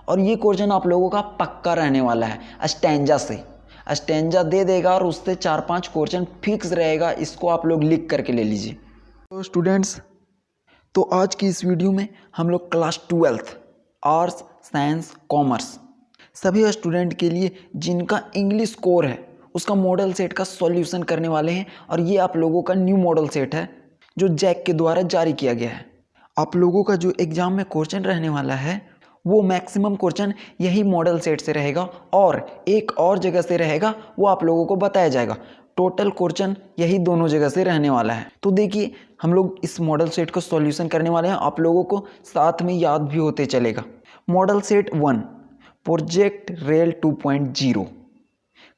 और ये क्वेश्चन आप लोगों का पक्का रहने वाला है। स्टैंजा से स्टैंजा दे देगा और उससे 4-5 क्वेश्चन फिक्स रहेगा, इसको आप लोग लिख करके ले लीजिए। तो स्टूडेंट्स, तो आज की इस वीडियो में हम लोग क्लास 12 आर्ट्स साइंस कॉमर्स सभी स्टूडेंट के लिए जिनका इंग्लिश कोर है उसका मॉडल सेट का सॉल्यूशन करने वाले हैं। और ये आप लोगों का न्यू मॉडल सेट है जो जैक के द्वारा जारी किया गया है। आप लोगों का जो एग्जाम में क्वेश्चन रहने वाला है वो मैक्सिमम क्वेश्चन यही मॉडल सेट से रहेगा और एक और जगह से रहेगा, वो आप लोगों को बताया जाएगा। टोटल क्वेश्चन यही दोनों जगह से रहने वाला है। तो देखिए, हम लोग इस मॉडल सेट को सॉल्यूशन करने वाले हैं, आप लोगों को साथ में याद भी होते चलेगा। Model set 1 project rail 2.0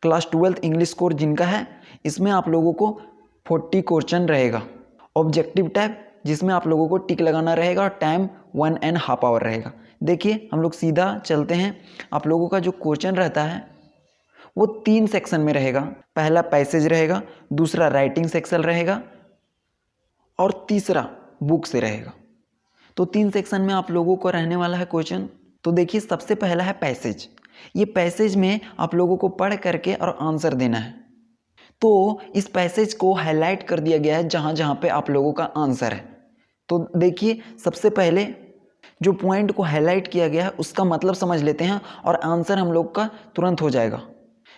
class 12 English core जिनका है, इसमें आप लोगों को 40 क्वेश्चन रहेगा। ऑब्जेक्टिव टाइप जिसमें आप लोगों को टिक लगाना रहेगा और टाइम 1.5 आवर रहेगा। देखिए, हम लोग सीधा चलते हैं। आप लोगों का जो क्वेश्चन रहता है वो 3 सेक्शन में रहेगा। पहला पैसेज रहेगा, दूसरा राइटिंग सेक्शन रहेगा और तीसरा बुक से रहेगा। तो 3 सेक्शन में आप लोगों को रहने वाला है क्वेश्चन। तो देखिए, सबसे पहला है पैसेज। ये पैसेज में आप लोगों को पढ़ करके और आंसर देना है। तो इस पैसेज को हाईलाइट कर दिया गया है जहाँ जहाँ पे आप लोगों का आंसर है। तो देखिए, सबसे पहले जो पॉइंट को हाईलाइट किया गया है उसका मतलब समझ लेते हैं और आंसर हम लोग का तुरंत हो जाएगा।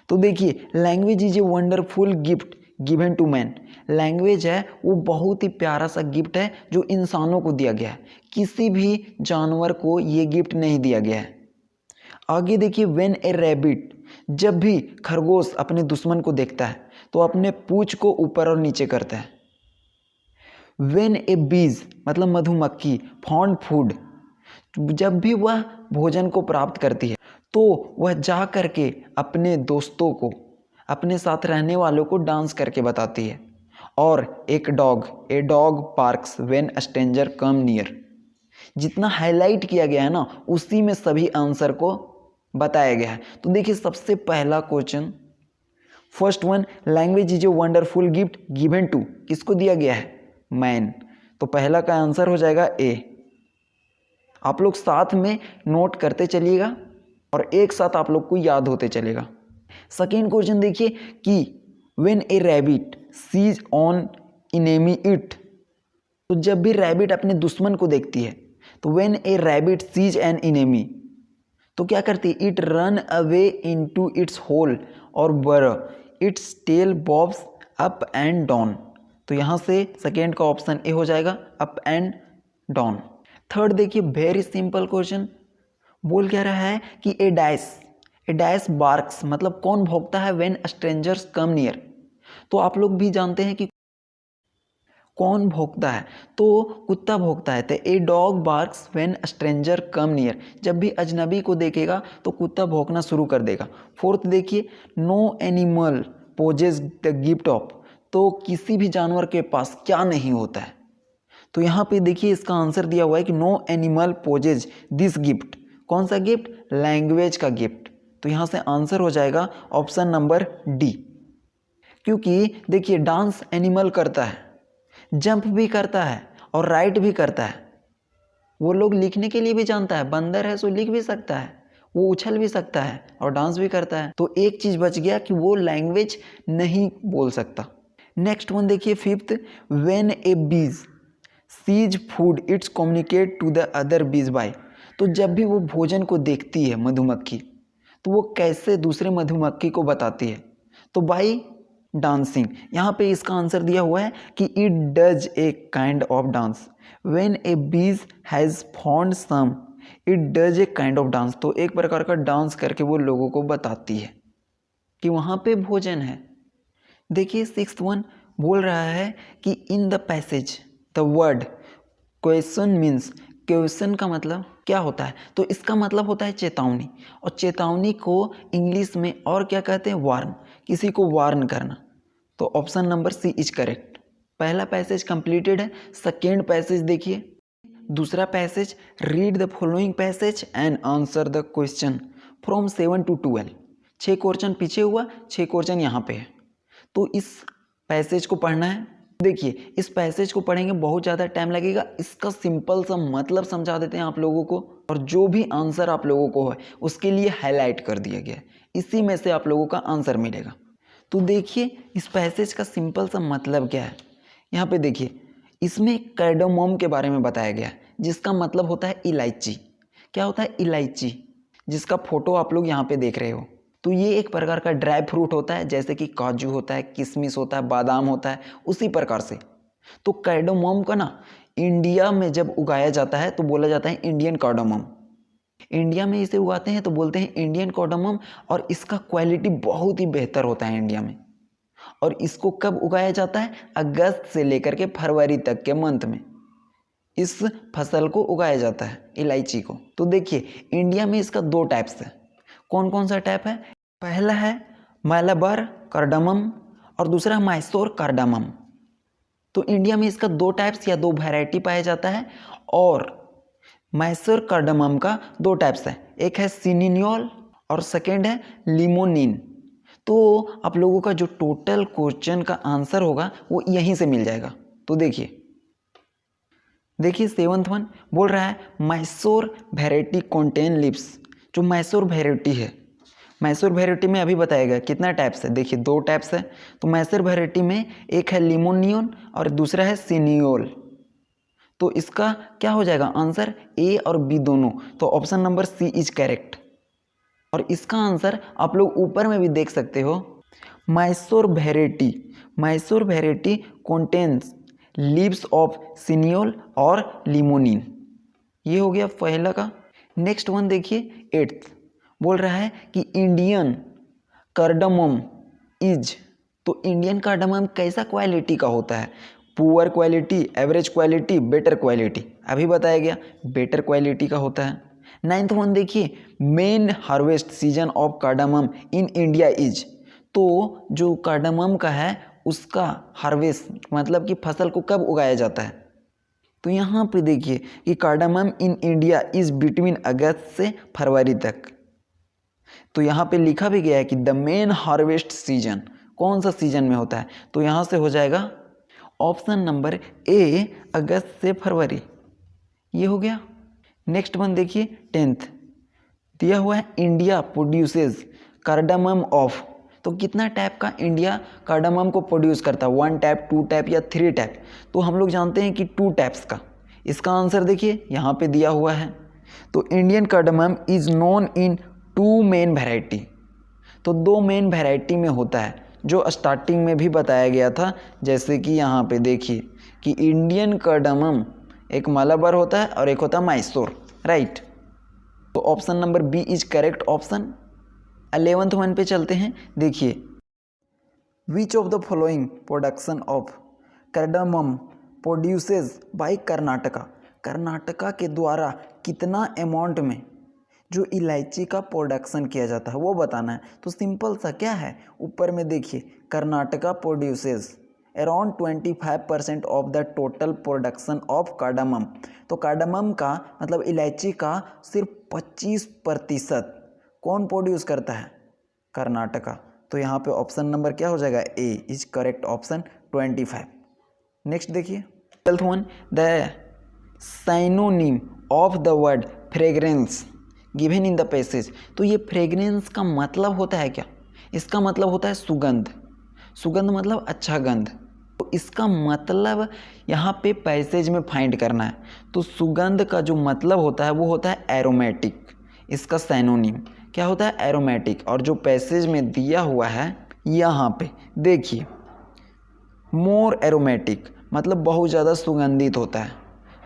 तो देखिए, language is a wonderful gift given to man. Language है वो बहुत ही प्यारा सा गिफ्ट है जो इंसानों को दिया गया है, किसी भी जानवर को ये गिफ्ट नहीं दिया गया है। आगे देखिए, व्हेन ए रैबिट, जब भी खरगोश अपने दुश्मन को देखता है तो अपने पूंछ को ऊपर और नीचे करता है। व्हेन ए बीज मतलब मधुमक्खी फाउंड फूड, जब भी वह भोजन को प्राप्त करती है तो वह जा करके अपने दोस्तों को, अपने साथ रहने वालों को डांस करके बताती है। और एक dog, a dog barks when a stranger come near, जितना हाईलाइट किया गया है ना उसी में सभी आंसर को बताया गया है। तो देखिए, सबसे पहला question first one, language is a wonderful gift given to, किसको दिया गया है? मैन। तो पहला का आंसर हो जाएगा ए। आप लोग साथ में नोट करते चलिएगा और एक साथ आप लोग को याद होते चलेगा। सेकेंड क्वेश्चन देखिए कि when a rabbit sees on enemy it, तो जब भी रैबिट अपने दुश्मन को देखती है तो when a rabbit sees an enemy, तो क्या करती है? It run away into its hole और but its tail bobs up and down. तो यहाँ से सेकेंड का ऑप्शन ए हो जाएगा, अप एंड डाउन। थर्ड देखिए, वेरी सिंपल क्वेश्चन, बोल क्या रहा है कि ए डैश बार्क्स मतलब कौन भौंकता है व्हेन स्ट्रेंजर्स कम नियर। तो आप लोग भी जानते हैं कि कौन भौंकता है, तो कुत्ता भौंकता है। तो a dog barks when stranger come near, जब भी अजनबी को देखेगा तो कुत्ता भौंकना शुरू कर देगा। फोर्थ देखिए, no animal possesses the gift of, तो किसी भी जानवर के पास क्या नहीं होता है। तो यहाँ पे देखिए, इसका आंसर दिया हुआ है कि no animal possesses this gift. कौन सा गिफ्ट? लैंग्वेज का गिफ्ट। तो यहाँ से आंसर हो जाएगा ऑप्शन नंबर डी। क्योंकि देखिए, डांस एनिमल करता है, जंप भी करता है और राइट भी करता है। वो लोग लिखने के लिए भी जानता है, बंदर है सो लिख भी सकता है, वो उछल भी सकता है और डांस भी करता है। तो एक चीज़ बच गया कि वो लैंग्वेज नहीं बोल सकता। नेक्स्ट वन देखिए, fifth, when a bees sees food its communicate to the other bees by, तो जब भी वो भोजन को देखती है मधुमक्खी तो वो कैसे दूसरे मधुमक्खी को बताती है? तो बाय डांसिंग। यहाँ पे इसका आंसर दिया हुआ है कि it does a kind of dance. When a bee has found some it does a kind of dance, तो एक प्रकार का डांस करके वो लोगों को बताती है कि वहाँ पे भोजन है। देखिए, सिक्स्थ वन बोल रहा है कि in the passage the word question means, question का मतलब क्या होता है? तो इसका मतलब होता है चेतावनी, और चेतावनी को इंग्लिश में और क्या कहते हैं? वार्न, किसी को वार्न करना। तो option number C is correct. पहला पैसेज कंप्लीटेड है। सेकेंड पैसेज देखिए, दूसरा passage, read the following passage and answer the question from 7 to 12। 6 question पीछे हुआ, 6 क्वेश्चन यहाँ पे है। तो इस पैसेज को पढ़ना है देखिए इस पैसेज को पढ़ेंगे बहुत ज़्यादा टाइम लगेगा, इसका सिंपल सा मतलब समझा देते हैं आप लोगों को, और जो भी आंसर आप लोगों को है उसके लिए हाईलाइट कर दिया गया है, इसी में से आप लोगों का आंसर मिलेगा। तो देखिए इस पैसेज का सिंपल सा मतलब क्या है। यहाँ पे देखिए इसमें कार्डामोम के बारे में बताया गया है, जिसका मतलब होता है इलायची। क्या होता है? इलायची, जिसका फोटो आप लोग यहाँ पे देख रहे हो। तो ये एक प्रकार का ड्राई फ्रूट होता है, जैसे कि काजू होता है, किशमिश होता है, बादाम होता है, उसी प्रकार से। तो कार्डामोम का ना इंडिया में जब उगाया जाता है तो बोला जाता है इंडियन कार्डामोम। इंडिया में इसे उगाते हैं तो बोलते हैं इंडियन कार्डामोम, और इसका क्वालिटी बहुत ही बेहतर होता है इंडिया में। और इसको कब उगाया जाता है? अगस्त से लेकर के फरवरी तक के मंथ में इस फसल को उगाया जाता है, इलायची को। तो देखिए इंडिया में इसका दो टाइप्स है। कौन कौन सा टाइप है? पहला है मलबार कार्डामम और दूसरा मैसूर कार्डामम। तो इंडिया में इसका दो टाइप्स या दो वैरायटी पाया जाता है, और मैसूर कार्डामम का दो टाइप्स है, एक है सिनिनियोल और सेकेंड है लिमोनिन। तो आप लोगों का जो टोटल क्वेश्चन का आंसर होगा वो यहीं से मिल जाएगा। तो देखिए 7th वन बोल रहा है मैसूर वैरायटी कंटेन लीव्स। जो मैसूर वैरायटी है, मैसूर वैरायटी में अभी बताया गया कितना टाइप्स है। देखिए दो टाइप्स है। तो मैसूर वैरायटी में एक है लिमोनियन और दूसरा है सिनियोल। तो इसका क्या हो जाएगा आंसर? ए और बी दोनों। तो option number C is correct. और इसका आंसर आप लोग ऊपर में भी देख सकते हो, Mysore variety contains leaves of cineole और लिमोनिन। ये हो गया पहला का। नेक्स्ट वन देखिए 8th बोल रहा है कि इंडियन कार्डामम इज। तो इंडियन कार्डामम कैसा क्वालिटी का होता है? Poor quality, average quality, better quality. अभी बताया गया बेटर क्वालिटी का होता है। 9th वन देखिए main harvest season of cardamom in India is. तो जो कार्डामम का है उसका हार्वेस्ट मतलब कि फसल को कब उगाया जाता है? तो यहाँ पे देखिए कि cardamom in India is between अगस्त से फरवरी तक। तो यहाँ पे लिखा भी गया है कि द मेन हार्वेस्ट सीजन कौन सा सीजन में होता है? तो यहाँ से हो जाएगा ऑप्शन नंबर ए अगस्त से फरवरी। ये हो गया। नेक्स्ट वन देखिए 10th दिया हुआ है इंडिया प्रोड्यूसेस कार्डामम ऑफ। तो कितना टाइप का इंडिया कार्डामम को प्रोड्यूस करता है? 1 टाइप, 2 टाइप या 3 टाइप? तो हम लोग जानते हैं कि 2 टाइप्स का। इसका आंसर देखिए यहाँ पे दिया हुआ है। तो Indian cardamom is known in 2 main variety. तो 2 मेन वैरायटी में होता है, जो स्टार्टिंग में भी बताया गया था। जैसे कि यहाँ पे देखिए कि इंडियन कार्डामम एक मलबार होता है और एक होता है मैसूर, राइट। तो option number B is correct option. 11th one पे चलते हैं। देखिए which of the following production of cardamom produces by Karnataka. Karnataka के द्वारा कितना अमाउंट में जो इलायची का प्रोडक्शन किया जाता है वो बताना है। तो सिंपल सा क्या है, ऊपर में देखिए Karnataka produces around 25% of the total production of cardamom. तो कार्डामम का मतलब इलायची का सिर्फ 25% कौन प्रोड्यूस करता है? कर्नाटका। तो यहाँ पे ऑप्शन नंबर क्या हो जाएगा? ए इज करेक्ट ऑप्शन 25। नेक्स्ट देखिए 12th one the synonym of the word fragrance given in the passage. तो ये फ्रेग्रेंस का मतलब होता है क्या? इसका मतलब होता है सुगंध। सुगंध मतलब अच्छा गंध। तो इसका मतलब यहाँ पे पैसेज में फाइंड करना है। तो सुगंध का जो मतलब होता है वो होता है एरोमेटिक। इसका साइनोनिम क्या होता है? एरोमेटिक। और जो पैसेज में दिया हुआ है यहाँ पे देखिए मोर एरोमेटिक मतलब बहुत ज़्यादा सुगंधित होता है,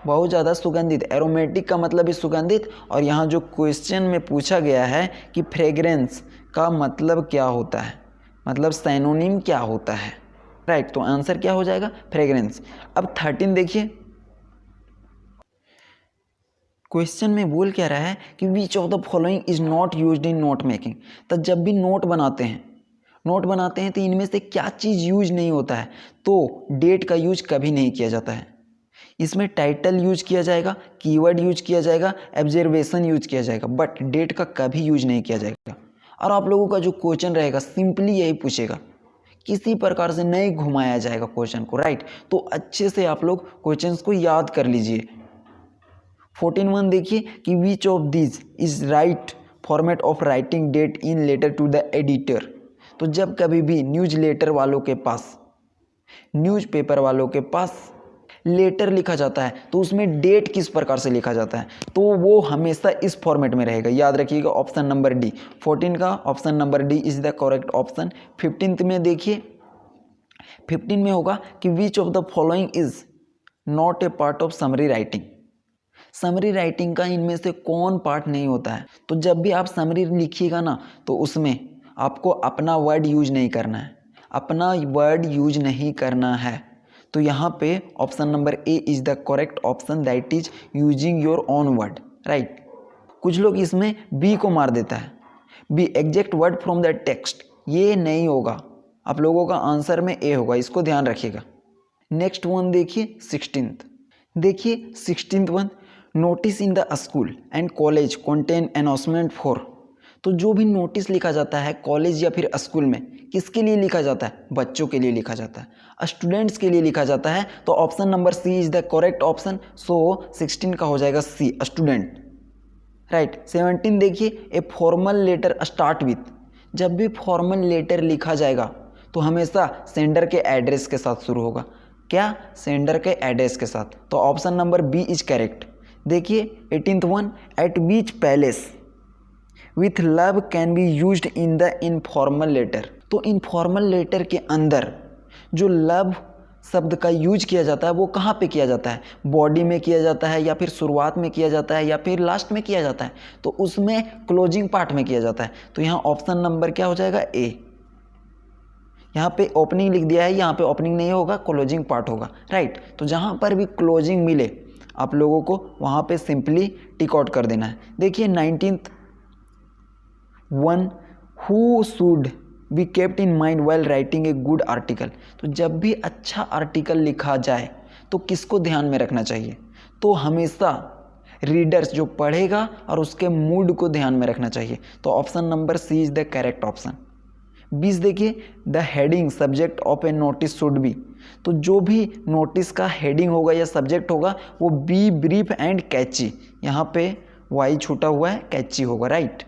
बहुत ज़्यादा सुगंधित। एरोमेटिक का मतलब भी सुगंधित। और यहाँ जो क्वेश्चन में पूछा गया है कि फ्रेग्रेंस का मतलब क्या होता है, मतलब साइनोनिम क्या होता है, राइट। तो आंसर क्या हो जाएगा? फ्रेग्रेंस। अब 13 देखिए क्वेश्चन में बोल क्या रहा है कि which of the following is not used in note making. तो जब भी नोट बनाते हैं तो इनमें से क्या चीज़ यूज नहीं होता है? तो डेट का यूज कभी नहीं किया जाता है। इसमें टाइटल यूज किया जाएगा, कीवर्ड यूज किया जाएगा, ऑब्जर्वेशन यूज किया जाएगा, बट डेट का कभी यूज नहीं किया जाएगा। और आप लोगों का जो क्वेश्चन रहेगा सिंपली यही पूछेगा किसी प्रकार से नहीं घुमाया जाएगा क्वेश्चन को, राइट। तो अच्छे से आप लोग क्वेश्चंस को याद कर लीजिए। 14.1 देखिए कि which of this is right format of writing date in letter to the editor. तो जब कभी भी न्यूज़ लेटर वालों के पास, न्यूज़पेपर वालों के पास लेटर लिखा जाता है तो उसमें डेट किस प्रकार से लिखा जाता है, तो वो हमेशा इस फॉर्मेट में रहेगा। याद रखिएगा ऑप्शन नंबर डी, 14 का option number D is the correct option. 15th में देखिए, 15 में होगा कि which of the following is not a part of summary writing. Summary writing का इनमें से कौन पार्ट नहीं होता है। तो जब भी आप समरी लिखिएगा ना तो उसमें आपको अपना वर्ड यूज नहीं करना है, अपना वर्ड यूज नहीं करना है। तो यहाँ पे option number A is the correct option, that is using your own word, right. कुछ लोग इसमें बी को मार देता है, be exact word from the text, ये नहीं होगा। आप लोगों का आंसर में ए होगा, इसको ध्यान रखिएगा। नेक्स्ट वन देखिए 16th, देखिए 16th one, notice in the school and college contain announcement for. तो जो भी नोटिस लिखा जाता है कॉलेज या फिर स्कूल में, किसके लिए लिखा जाता है, बच्चों के लिए लिखा जाता है, स्टूडेंट्स के लिए लिखा जाता है। तो option number C is the correct option, so 16 का हो जाएगा सी, स्टूडेंट, राइट। 17 देखिए, a formal letter start with. जब भी फॉर्मल लेटर लिखा जाएगा तो हमेशा सेंडर के एड्रेस के साथ शुरू होगा। क्या, सेंडर के एड्रेस के साथ। तो option number B is correct. देखिए 18th one, at beach palace with love can be used in the informal letter. तो इनफॉर्मल लेटर के अंदर जो लव शब्द का यूज किया जाता है वो कहाँ पे किया जाता है, बॉडी में किया जाता है या फिर शुरुआत में किया जाता है या फिर लास्ट में किया जाता है, तो उसमें क्लोजिंग पार्ट में किया जाता है। तो यहाँ ऑप्शन नंबर क्या हो जाएगा, ए। यहाँ पे ओपनिंग लिख दिया है, यहाँ पे ओपनिंग नहीं होगा, क्लोजिंग पार्ट होगा, राइट। तो जहाँ पर भी क्लोजिंग मिले आप लोगों को वहाँ पे सिंपली टिक आउट कर देना है। देखिए 19th one, who should be kept in mind while writing a good article. तो जब भी अच्छा आर्टिकल लिखा जाए तो किसको ध्यान में रखना चाहिए, तो हमेशा रीडर्स जो पढ़ेगा और उसके मूड को ध्यान में रखना चाहिए। तो option number C is the correct option. 20 देखिए, the heading subject of a notice should be. तो जो भी नोटिस का हेडिंग होगा या सब्जेक्ट होगा वो बी ब्रीफ एंड कैची। यहाँ पे वाई छूटा हुआ है, कैची होगा, राइट।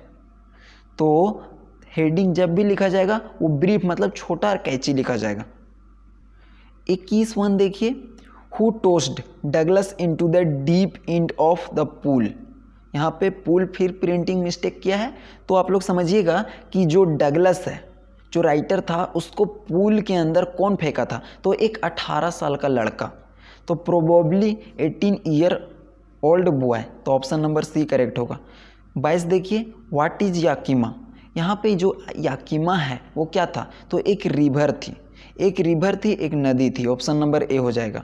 तो हेडिंग जब भी लिखा जाएगा वो ब्रीफ मतलब छोटा और कैची लिखा जाएगा। 21 वन देखिए, who tossed Douglas into the deep end of the pool. यहाँ पे पूल फिर प्रिंटिंग मिस्टेक किया है, तो आप लोग समझिएगा कि जो डगलस है, जो राइटर था, उसको पूल के अंदर कौन फेंका था, तो एक 18 साल का लड़का, तो प्रोबेबली 18 ईयर ओल्ड बॉय। तो ऑप्शन नंबर सी करेक्ट होगा। 22 देखिए, व्हाट इज याकिमा। यहाँ पे जो याकिमा है वो क्या था, तो एक रिवर थी, एक रिवर थी, एक नदी थी। ऑप्शन नंबर ए हो जाएगा।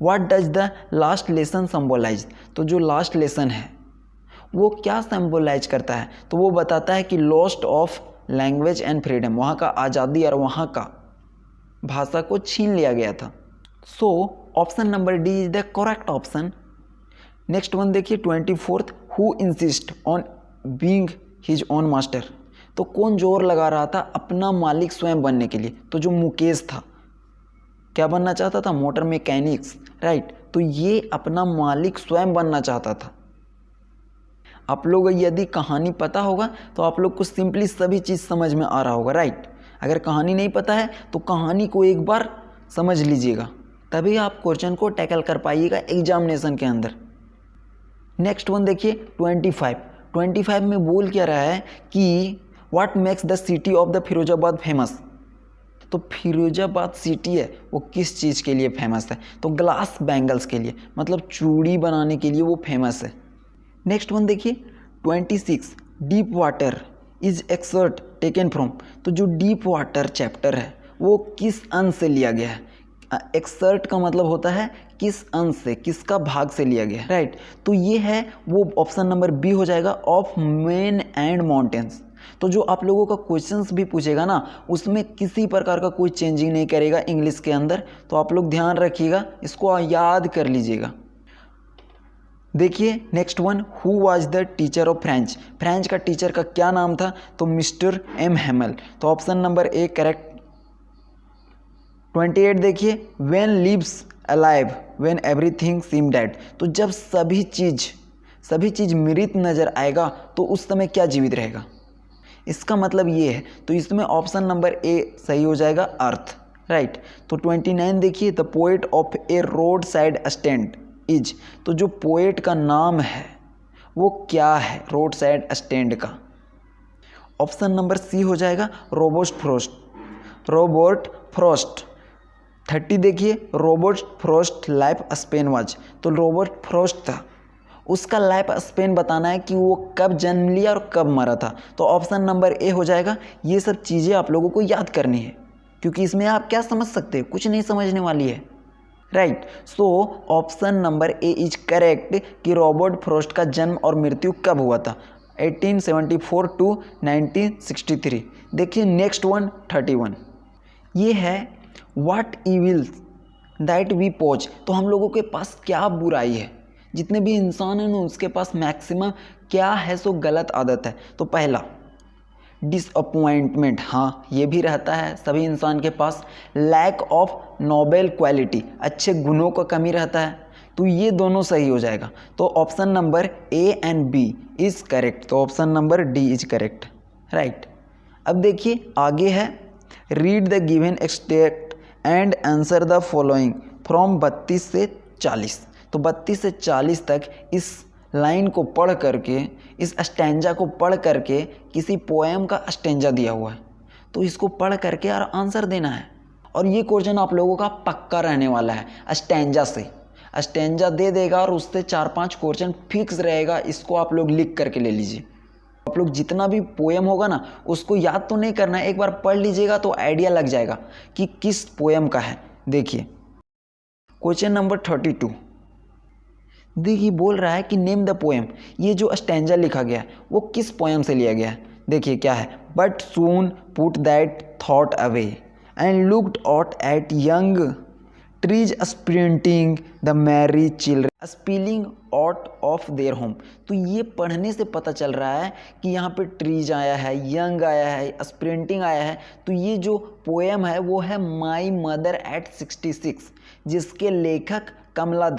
What does the last lesson symbolise. तो जो लास्ट लेसन है वो क्या सिंबलाइज करता है, तो वो बताता है कि lost of language and freedom, वहाँ का आज़ादी और वहाँ का भाषा को छीन लिया गया था। So option number D is the correct option. Next one देखिए 24th, who insist on being his own master. तो कौन जोर लगा रहा था अपना मालिक स्वयं बनने के लिए, तो जो मुकेश था, क्या बनना चाहता था, मोटर मैकेनिक्स, राइट। तो ये अपना मालिक स्वयं बनना चाहता था। आप लोग यदि कहानी पता होगा तो आप लोग को सिंपली सभी चीज़ समझ में आ रहा होगा, राइट। अगर कहानी नहीं पता है तो कहानी को एक बार समझ लीजिएगा, तभी आप क्वेश्चन को टैकल कर पाइएगा एग्जामिनेशन के अंदर। नेक्स्ट वन देखिए 25 में बोल क्या रहा है कि what makes the city of the Firozabad famous. तो फिरोजाबाद सिटी है वो किस चीज़ के लिए फेमस है, तो ग्लास बैंगल्स के लिए, मतलब चूड़ी बनाने के लिए वो फेमस है। नेक्स्ट वन देखिए 26, deep water is exert taken from. तो जो डीप वाटर चैप्टर है वो किस अंश से लिया गया है। एक्सर्ट का मतलब होता है किस अंश से, किसका भाग से लिया गया है, राइट। तो ये है वो ऑप्शन नंबर बी हो जाएगा, ऑफ मेन एंड माउंटेन्स। तो जो आप लोगों का क्वेश्चंस भी पूछेगा ना उसमें किसी प्रकार का कोई चेंजिंग नहीं करेगा इंग्लिश के अंदर, तो आप लोग ध्यान रखिएगा, इसको याद कर लीजिएगा। देखिए next one, who was the teacher of French. French का टीचर का क्या नाम था, तो मिस्टर एम हेमल। तो ऑप्शन नंबर ए करेक्ट 28 देखिए, when lives alive when everything seem dead. तो जब सभी चीज़ मृत नज़र आएगा तो उस समय क्या जीवित रहेगा, इसका मतलब ये है। तो इसमें ऑप्शन नंबर ए सही हो जाएगा, अर्थ, राइट। तो 29 देखिए, the poet of A road side stand is. तो जो पोएट का नाम है वो क्या है रोड साइड स्टैंड का, ऑप्शन नंबर सी हो जाएगा, रोबर्ट फ्रॉस्ट। 30 देखिए, Robert Frost life span was. तो रोबर्ट फ्रॉस्ट था, उसका लाइफ स्पेन बताना है कि वो कब जन्म लिया और कब मरा था। तो ऑप्शन नंबर ए हो जाएगा। ये सब चीज़ें आप लोगों को याद करनी है, क्योंकि इसमें आप क्या समझ सकते हो, कुछ नहीं समझने वाली है, right. So option number A is correct कि रॉबर्ट फ्रॉस्ट का जन्म और मृत्यु कब हुआ था, 1874 टू 1963। देखिए नेक्स्ट वन 31, ये है व्हाट इविल्स दैट वी पोच। तो हम लोगों के पास क्या बुराई है, जितने भी इंसान हैं ना उसके पास मैक्सिमम क्या है, सो गलत आदत है। तो पहला डिसअपॉइंटमेंट, हाँ ये भी रहता है सभी इंसान के पास। लैक ऑफ नोबल क्वालिटी, अच्छे गुणों का कमी रहता है। तो ये दोनों सही हो जाएगा। तो option number A and B is correct. तो option number D is correct, right. अब देखिए आगे है, read the given extract and answer the following from 32 से 40। तो 32 से 40 तक इस लाइन को पढ़ करके, इस स्टैंजा को पढ़ करके किसी पोएम का स्टैंजा दिया हुआ है, तो इसको पढ़ करके और आंसर देना है। और ये क्वेश्चन आप लोगों का पक्का रहने वाला है। स्टैंजा से स्टैंजा दे देगा और उससे 4-5 क्वेश्चन फिक्स रहेगा। इसको आप लोग लिख करके ले लीजिए। आप लोग जितना भी पोएम होगा ना उसको याद तो नहीं करना है, एक बार पढ़ लीजिएगा तो आइडिया लग जाएगा कि किस पोएम का है। देखिए क्वेश्चन नंबर 32, देखिए बोल रहा है कि नेम द पोएम। ये जो स्टैंजा लिखा गया है वो किस पोएम से लिया गया है। देखिए क्या है, but soon put that thought away and looked out at young trees sprinting the Mary children spilling out of their home. तो ये पढ़ने से पता चल रहा है कि यहाँ पे ट्रीज आया है, यंग आया है, स्प्रिंटिंग आया है। तो ये जो पोएम है वो है माई मदर एट 66, जिसके लेखक कमला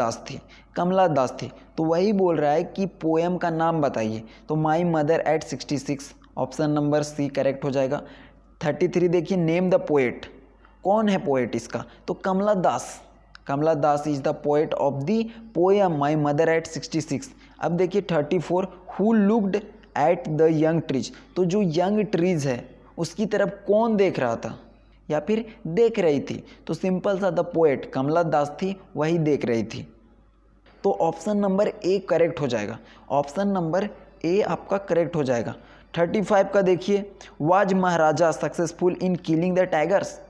दास थी। तो वही बोल रहा है कि पोएम का नाम बताइए। तो my mother at 66, option number C correct हो जाएगा। 33 देखिए, नेम द पोएट। कौन है पोएट इसका, तो Kamala Das is the poet of the poem my mother at 66। अब देखिए 34, who looked at the young trees. तो जो यंग ट्रीज है उसकी तरफ कौन देख रहा था या फिर देख रही थी। तो सिंपल सा, द पोएट कमला दास थी, वही देख रही थी। तो ऑप्शन नंबर ए करेक्ट हो जाएगा। ऑप्शन नंबर ए आपका करेक्ट हो जाएगा। 35 का देखिए, was Maharaja successful in killing the tigers.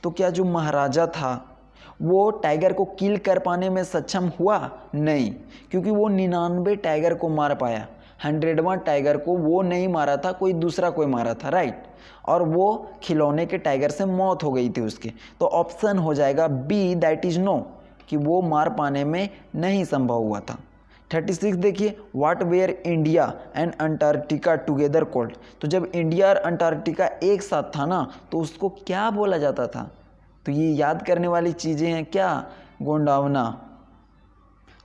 तो क्या जो महाराजा था वो टाइगर को किल कर पाने में सक्षम हुआ? नहीं, क्योंकि वो 99 टाइगर को मार पाया, 100वां टाइगर को वो नहीं मारा था, कोई दूसरा कोई मारा था, राइट। और वो खिलौने के टाइगर से मौत हो गई थी उसकी। तो ऑप्शन हो जाएगा बी, दैट इज नो, कि वो मार पाने में नहीं संभव हुआ था। 36 देखिए, what were India and Antarctica together called. तो जब इंडिया और अंटार्कटिका एक साथ था ना तो उसको क्या बोला जाता था। तो ये याद करने वाली चीज़ें हैं क्या, Gondwana.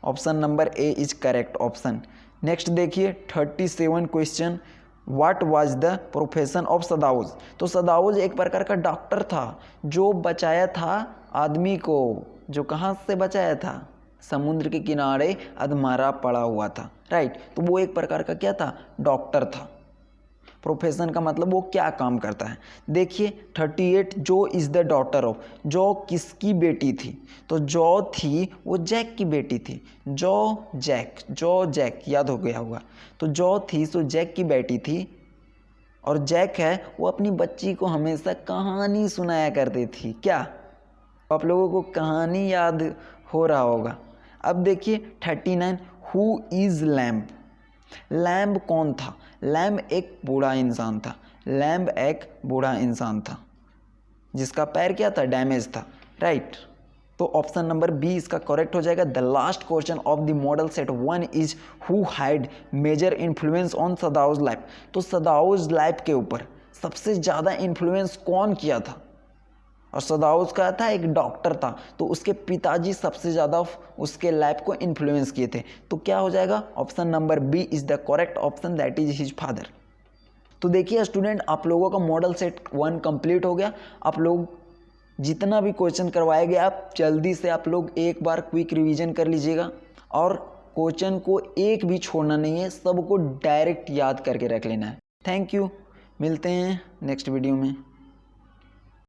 Option number A is correct option. Next देखिए 37 question, what was the profession of Sadao's. तो सदाउज एक प्रकार का डॉक्टर था जो बचाया था आदमी को। जो कहाँ से बचाया था, समुद्र के किनारे अधमरा पड़ा हुआ था, राइट। तो वो एक प्रकार का क्या था, डॉक्टर था। प्रोफेशन का मतलब वो क्या काम करता है। देखिए 38, जो इज़ द डॉटर ऑफ। जो किसकी बेटी थी, तो जो थी वो जैक की बेटी थी। जो जैक याद हो गया होगा। तो जो थी सो जैक की बेटी थी, और जैक है वो अपनी बच्ची को हमेशा कहानी सुनाया करती थी। क्या आप लोगों को कहानी याद हो रहा होगा। अब देखिए 39, हु इज़ लैम्ब। लैम्ब कौन था, लैम्ब एक बूढ़ा इंसान था जिसका पैर क्या था, डैमेज था, राइट। तो ऑप्शन नंबर बी इसका करेक्ट हो जाएगा। The last question of the model set 1 is who had major influence on Sadao's life. तो सदाउज लाइफ के ऊपर सबसे ज़्यादा इन्फ्लुएंस कौन किया था, और सदाउस का था एक डॉक्टर था, तो उसके पिताजी सबसे ज़्यादा उसके लाइफ को इन्फ्लुएंस किए थे। तो क्या हो जाएगा, option number B is the correct option, that is his father. तो देखिए स्टूडेंट, आप लोगों का मॉडल सेट 1 कंप्लीट हो गया। आप लोग जितना भी क्वेश्चन करवाया गया आप जल्दी से आप लोग एक बार क्विक रिवीजन कर लीजिएगा, और क्वेश्चन को एक भी छोड़ना नहीं है, सबको डायरेक्ट याद करके रख लेना है। थैंक यू, मिलते हैं नेक्स्ट वीडियो में।